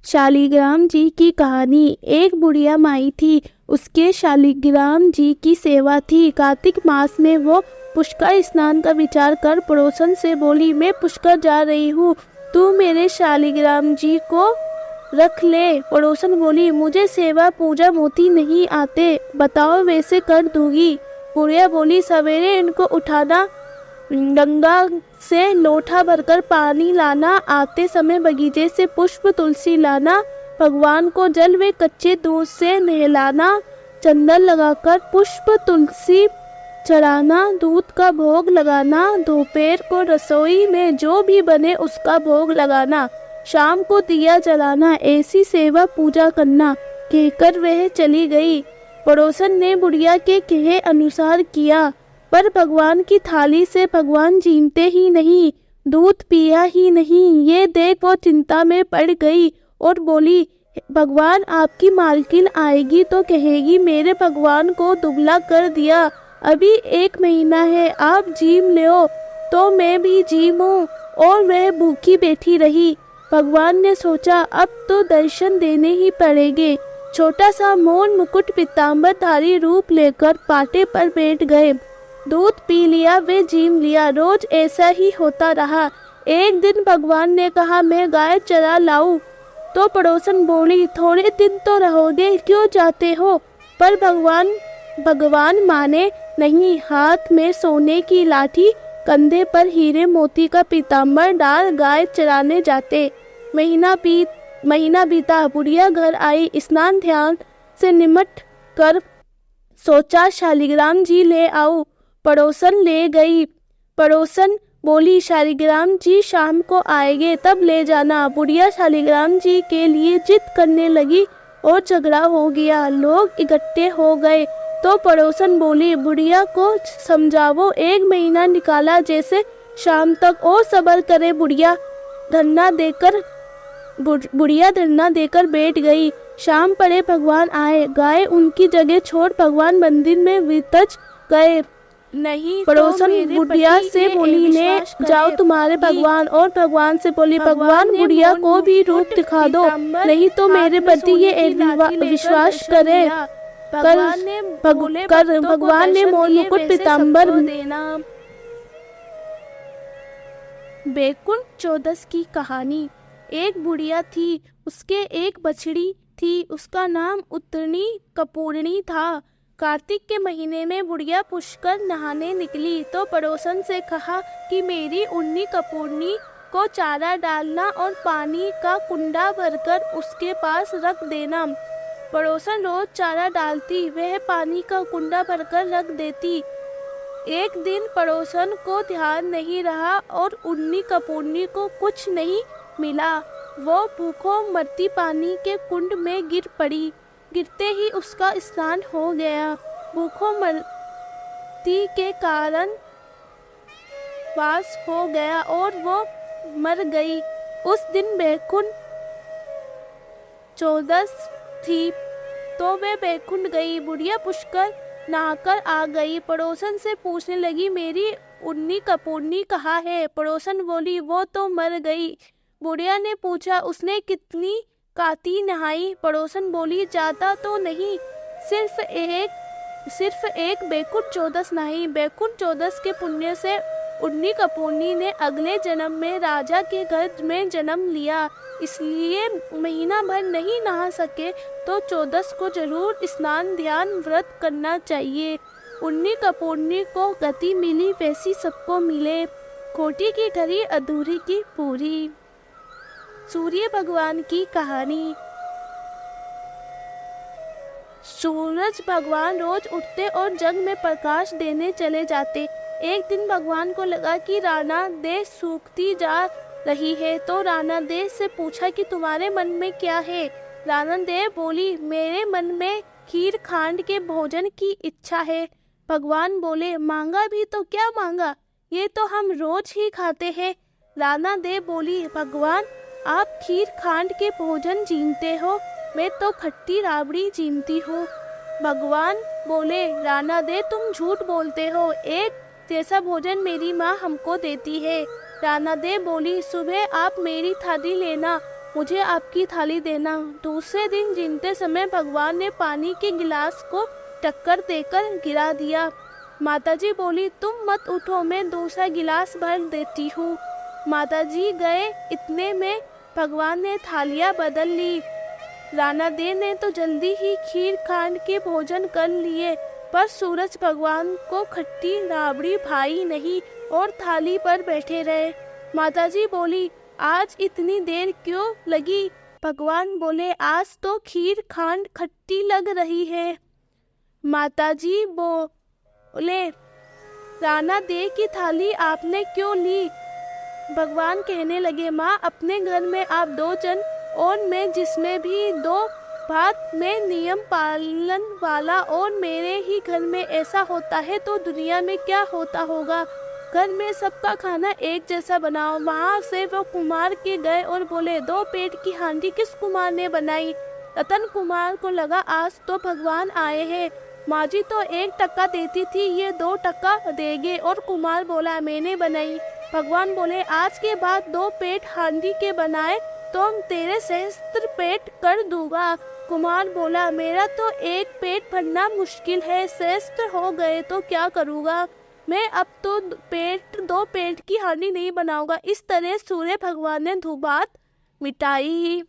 शालिग्राम जी की कहानी। एक बुढ़िया माई थी, उसके शालिग्राम जी की सेवा थी। कार्तिक मास में वो पुष्कर स्नान का विचार कर पड़ोसन से बोली, मैं पुष्कर जा रही हूँ, तू मेरे शालिग्राम जी को रख ले। पड़ोसन बोली, मुझे सेवा पूजा मोती नहीं आते, बताओ वैसे कर दूंगी। बुढ़िया बोली, सवेरे इनको उठाना, गंगा से लोटा भरकर पानी लाना, आते समय बगीचे से पुष्प तुलसी लाना, भगवान को जल व कच्चे दूध से नहलाना, चंदन लगाकर पुष्प तुलसी चढ़ाना, दूध का भोग लगाना, दोपहर को रसोई में जो भी बने उसका भोग लगाना, शाम को दिया जलाना, ऐसी सेवा पूजा करना। कहकर वह चली गई। पड़ोसन ने बुढ़िया के कहे अनुसार किया, पर भगवान की थाली से भगवान जीनते ही नहीं, दूध पिया ही नहीं। ये देख वो चिंता में पड़ गई और बोली, भगवान आपकी मालकिन आएगी तो कहेगी मेरे भगवान को दुबला कर दिया, अभी 1 महीना है, आप जीम लो तो मैं भी जीमूं। और वह भूखी बैठी रही। भगवान ने सोचा, अब तो दर्शन देने ही पड़ेंगे। छोटा सा मौन मुकुट पीताम्बरधारी रूप लेकर पाटे पर बैठ गए। दूध पी लिया, वे जीम लिया। रोज ऐसा ही होता रहा। एक दिन भगवान ने कहा, मैं गाय चरा लाऊं, तो पड़ोसन बोली, थोड़े दिन तो रहोगे, क्यों जाते हो? पर भगवान माने नहीं। हाथ में सोने की लाठी, कंधे पर हीरे मोती का पीताम्बर डाल गाय चराने जाते। महीना बीता। बुढ़िया घर आई। स्नान ध्यान से निमट कर सोचा, शालिग्राम जी ले आओ। पड़ोसन ले गई। पड़ोसन बोली, शालिग्राम जी शाम को आएंगे, तब ले जाना। बुढ़िया शालिग्राम जी के लिए जिद करने लगी और झगड़ा हो गया। लोग इकट्ठे हो गए तो पड़ोसन बोली, बुढ़िया को समझाओ, 1 महीना निकाला जैसे शाम तक और सब्र करे। बुढ़िया धरना देकर बैठ गई। शाम पड़े भगवान आए। गाय उनकी जगह छोड़ भगवान मंदिर में वितज गए। नहीं पड़ोसन तो बुढ़िया से बोली, ले जाओ तुम्हारे भगवान। और भगवान से बोली, भगवान बुढ़िया को भी रूप दिखा दो, नहीं तो मेरे प्रति ये विश्वास करे। भगवान ने मोर मुकुट पीताम्बर देना। बैकुंठ चौदस की कहानी। एक बुढ़िया थी, उसके एक बछड़ी थी, उसका नाम उत्तरनी कपूरनी था। कार्तिक के महीने में बुढ़िया पुष्कर नहाने निकली तो पड़ोसन से कहा कि मेरी उन्नी कपूरनी को चारा डालना और पानी का कुंडा भरकर उसके पास रख देना। पड़ोसन रोज चारा डालती, वह पानी का कुंडा भरकर रख देती। एक दिन पड़ोसन को ध्यान नहीं रहा और उन्नी कपूरनी को कुछ नहीं मिला। वो भूखों मरती पानी के कुंड में गिर पड़ी। गिरते ही उसका स्नान हो गया। भूखों मरती के कारण वास हो गया और वो मर गई। उस दिन बैकुंठ चौदस थी तो वे बैकुंठ गई। बुढ़िया पुष्कर नहाकर आ गई। पड़ोसन से पूछने लगी, मेरी उन्नी कपूरनी कहाँ है? पड़ोसन बोली, वो तो मर गई। बुढ़िया ने पूछा, उसने कितनी काती नहाई? पड़ोसन बोली, ज्यादा तो नहीं, सिर्फ एक बैकुंठ चौदस नहाई। बैकुंठ चौदस के पुण्य से उन्नी कपूरनी ने अगले जन्म में राजा के घर में जन्म लिया, इसलिए महीना भर नहीं नहा सके तो चौदस को जरूर स्नान ध्यान व्रत करना चाहिए। उन्नी कपूरनी को गति मिली, वैसी सबको मिले। खोटी की ठहरी अधूरी की पूरी। सूर्य भगवान की कहानी। सूरज भगवान रोज उठते और जग में प्रकाश देने चले जाते। एक दिन भगवान को लगा कि राणा देव सूखती जा रही है, तो राणा देव से पूछा कि तुम्हारे मन में क्या है? राणा देव बोली, मेरे मन में खीर खांड के भोजन की इच्छा है। भगवान बोले, मांगा भी तो क्या मांगा, ये तो हम रोज ही खाते हैं। राणा देव बोली, भगवान आप खीर खांड के भोजन जीनते हो, मैं तो खट्टी राबड़ी जीनती हूँ। भगवान बोले, राणा देव तुम झूठ बोलते हो, एक जैसा भोजन मेरी माँ हमको देती है। राणा देव बोली, सुबह आप मेरी थाली लेना मुझे आपकी थाली देना। दूसरे दिन जीते समय भगवान ने पानी के गिलास को टक्कर देकर गिरा दिया। माताजी बोली, तुम मत उठो, मैं दूसरा गिलास भर देती हूँ। माताजी गए, इतने में भगवान ने थालियाँ बदल ली। राणा देव ने तो जल्दी ही खीर खांड के भोजन कर लिए, पर सूरज भगवान को खट्टी राबड़ी भाई नहीं और थाली पर बैठे रहे। माताजी बोली, आज इतनी देर क्यों लगी? भगवान बोले, आज तो खीर खांड खट्टी लग रही है। माताजी बोले, राणा देव की थाली आपने क्यों ली? भगवान कहने लगे, माँ, अपने घर में आप 2 जन और मैं जिसमें भी 2 बात में नियम पालन वाला, और मेरे ही घर में ऐसा होता है तो दुनिया में क्या होता होगा। घर में सबका खाना एक जैसा बनाओ। वहाँ से वो कुमार के गए और बोले, 2 पेट की हांडी किस कुमार ने बनाई? रतन कुमार को लगा आज तो भगवान आए हैं। माँ जी तो 1 टका देती थी, ये 2 टका देंगे। और कुमार बोला, मैंने बनाई। भगवान बोले, आज के बाद 2 पेट हांडी के बनाए तो तेरे सहस्त्र पेट कर दूंगा। कुमार बोला, मेरा तो 1 पेट भरना मुश्किल है, सहस्त्र हो गए तो क्या करूँगा? मैं अब तो 2 पेट की हांडी नहीं बनाऊंगा। इस तरह सूर्य भगवान ने बात मिटाई।